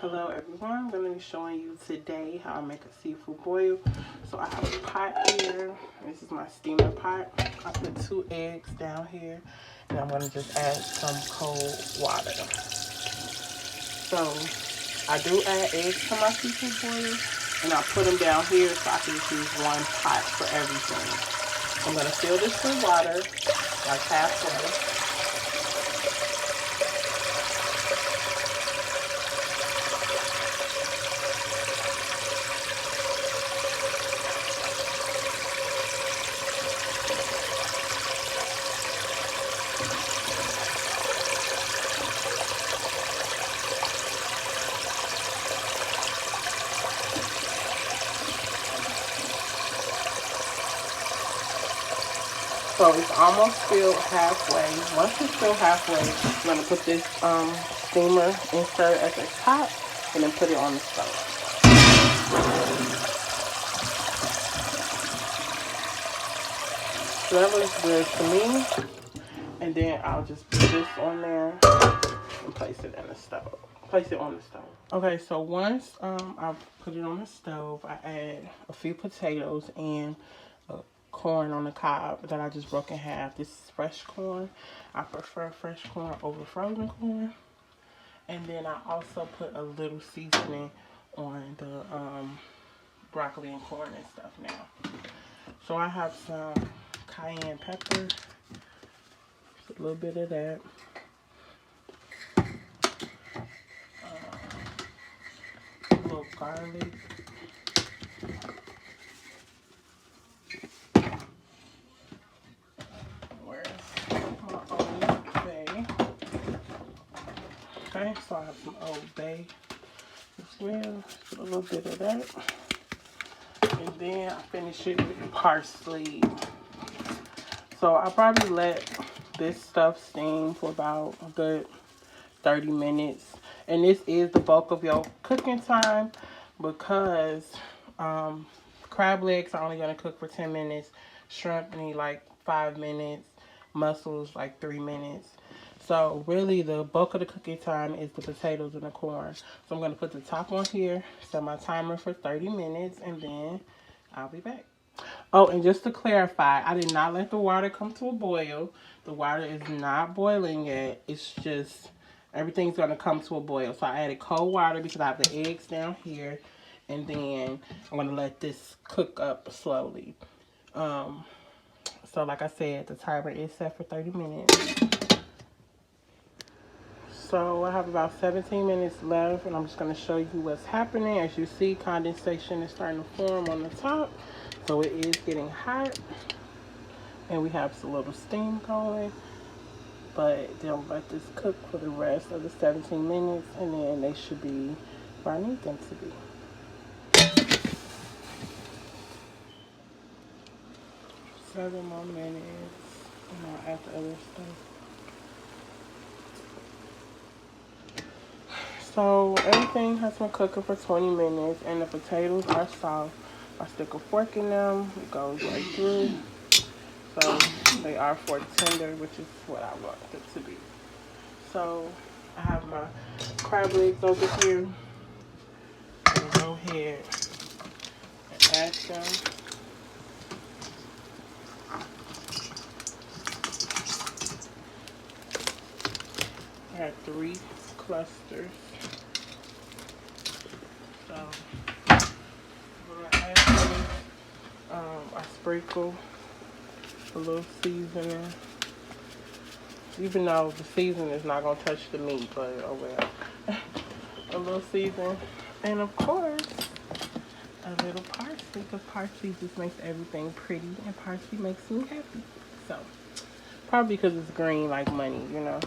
Hello everyone, I'm going to be showing you today how I make a seafood boil. So I have a pot here. This is my steamer pot. I put 2 eggs down here and I'm going to just add some cold water. So I do add eggs to my seafood boil and I put them down here so I can just use one pot for everything. I'm going to fill this with water, like halfway. So it's almost filled halfway. Once it's filled halfway, I'm going to put this steamer insert at the top and then put it on the stove. So that looks good to me. And then I'll just put this on there and place it in the stove. Place it on the stove. Okay, so once I put it on the stove, I add a few potatoes and corn on the cob that I just broke in half. This is fresh corn. I prefer fresh corn over frozen corn. And then I also put a little seasoning on the broccoli and corn and stuff now. So I have some cayenne pepper, just a little bit of that. A little garlic. Okay, so I have some Old Bay as well. Put a little bit of that. And then I finish it with parsley. So I probably let this stuff steam for about a good 30 minutes. And this is the bulk of your cooking time because crab legs are only going to cook for 10 minutes. Shrimp need like 5 minutes. Mussels like 3 minutes. So really the bulk of the cooking time is the potatoes and the corn. So I'm going to put the top on here, set my timer for 30 minutes, and then I'll be back. Oh, and just to clarify, I did not let the water come to a boil. The water is not boiling yet. It's just everything's going to come to a boil. So I added cold water because I have the eggs down here. And then I'm going to let this cook up slowly. So like I said, the timer is set for 30 minutes. So I have about 17 minutes left and I'm just going to show you what's happening. As you see, condensation is starting to form on the top. So it is getting hot. And we have some little steam going. But they'll let this cook for the rest of the 17 minutes and then they should be where I need them to be. 7 more minutes and I'll add the other stuff. So everything has been cooking for 20 minutes and the potatoes are soft. I stick a fork in them, it goes right through. So they are fork tender, which is what I want it to be. So I have my crab legs over here. I'm gonna go ahead and add them. I had 3 clusters. So I'm gonna add these. I sprinkle a little seasoning. Even though the seasoning is not gonna touch the meat, but oh well. A little seasoning. And of course, a little parsley, because parsley just makes everything pretty and parsley makes me happy. So, probably because it's green like money, you know.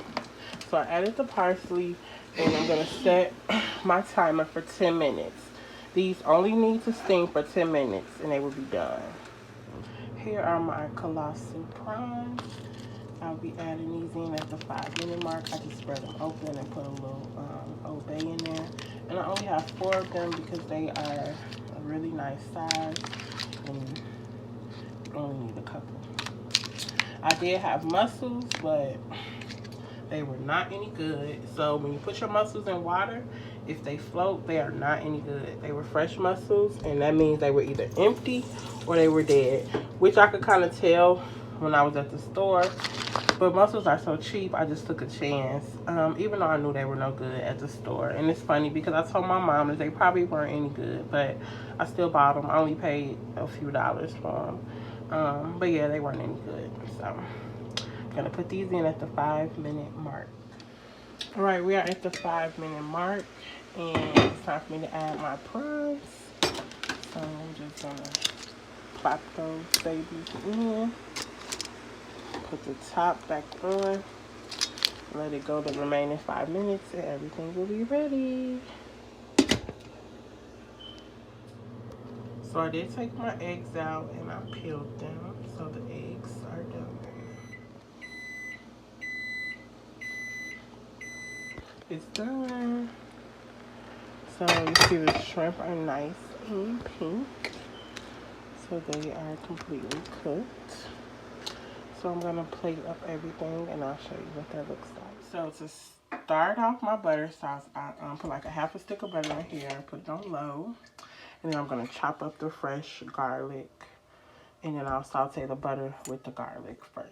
So I added the parsley and I'm going to set my timer for 10 minutes. These only need to steam for 10 minutes and they will be done. Here are my colossal prawns. I'll be adding these in at the 5-minute mark. I just spread them open and put a little Old Bay in there. And I only have 4 of them because they are a really nice size and you only need a couple. I did have mussels, but They were not any good. So when you put your mussels in water, if they float, they are not any good. They were fresh mussels, and that means they were either empty or they were dead, which I could kind of tell when I was at the store. But mussels are so cheap, I just took a chance, even though I knew they were no good at the store. And it's funny because I told my mom that they probably weren't any good, but I still bought them. I only paid a few dollars for them. But yeah, they weren't any good. So I'm gonna put these in at the 5-minute mark. All right, we are at the 5-minute mark, and it's time for me to add my prawns. So I'm just gonna plop those babies in. Put the top back on, let it go the remaining 5 minutes, and everything will be ready. So I did take my eggs out and I peeled them, so the eggs are done. It's done. So you see the shrimp are nice and pink, so they are completely cooked. So I'm gonna plate up everything and I'll show you what that looks like. So to start off my butter sauce, I put like a half a stick of butter in here, put it on low. And then I'm gonna chop up the fresh garlic. And then I'll saute the butter with the garlic first.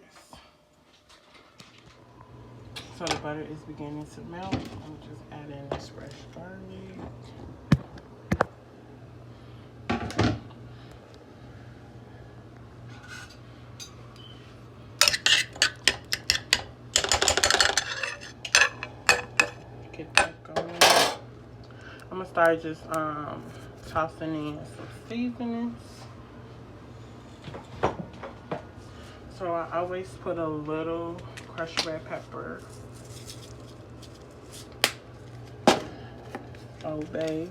So the butter is beginning to melt. I'm just adding this fresh garlic. Get that going. I'm gonna start just tossing in some seasonings. So I always put a little crushed red pepper, Old Bay,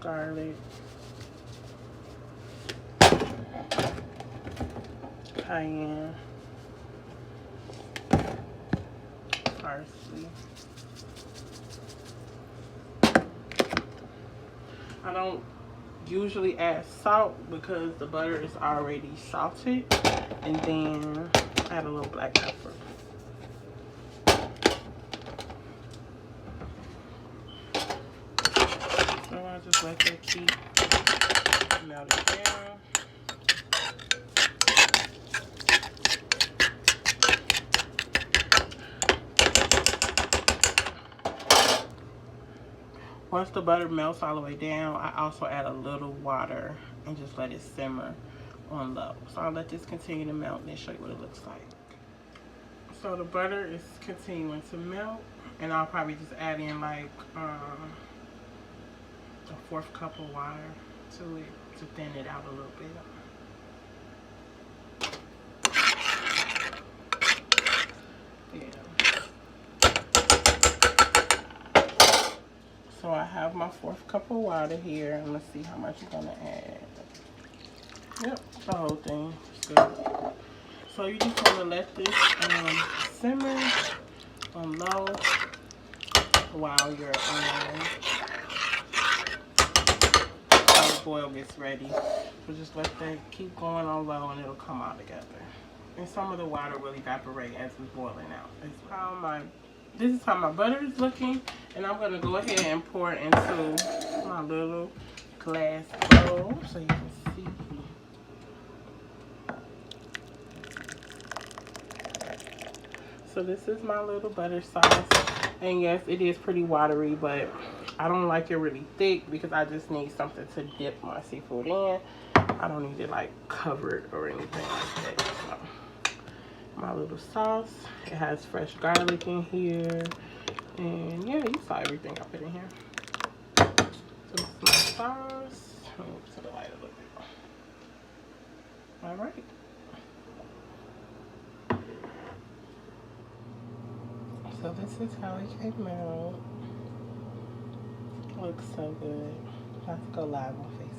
garlic, cayenne, parsley. I don't usually add salt because the butter is already salted, and then add a little black pepper. So I just let that keep melting down. Once the butter melts all the way down, I also add a little water and just let it simmer on low. So I'll let this continue to melt and then show you what it looks like. So the butter is continuing to melt, and I'll probably just add in like a 1/4 cup of water to it to thin it out a little bit. So I have my 1/4 cup of water here, and let's see how much I'm gonna add. Yep, the whole thing. It's good. So you just wanna let this simmer on low while your boil gets ready. So just let that keep going on low, and it'll come out together. And some of the water will evaporate as it's boiling out. This is how my butter is looking, and I'm gonna go ahead and pour it into my little glass bowl so you can see. So this is my little butter sauce, and yes, it is pretty watery, but I don't like it really thick because I just need something to dip my seafood in. I don't need it like covered or anything like that. So my little sauce, it has fresh garlic in here, and yeah, you saw everything I put in here. So this is my sauce. Oops, to the light a little bit. All right. So this is how it came out. Looks so good. I have to go live on Facebook.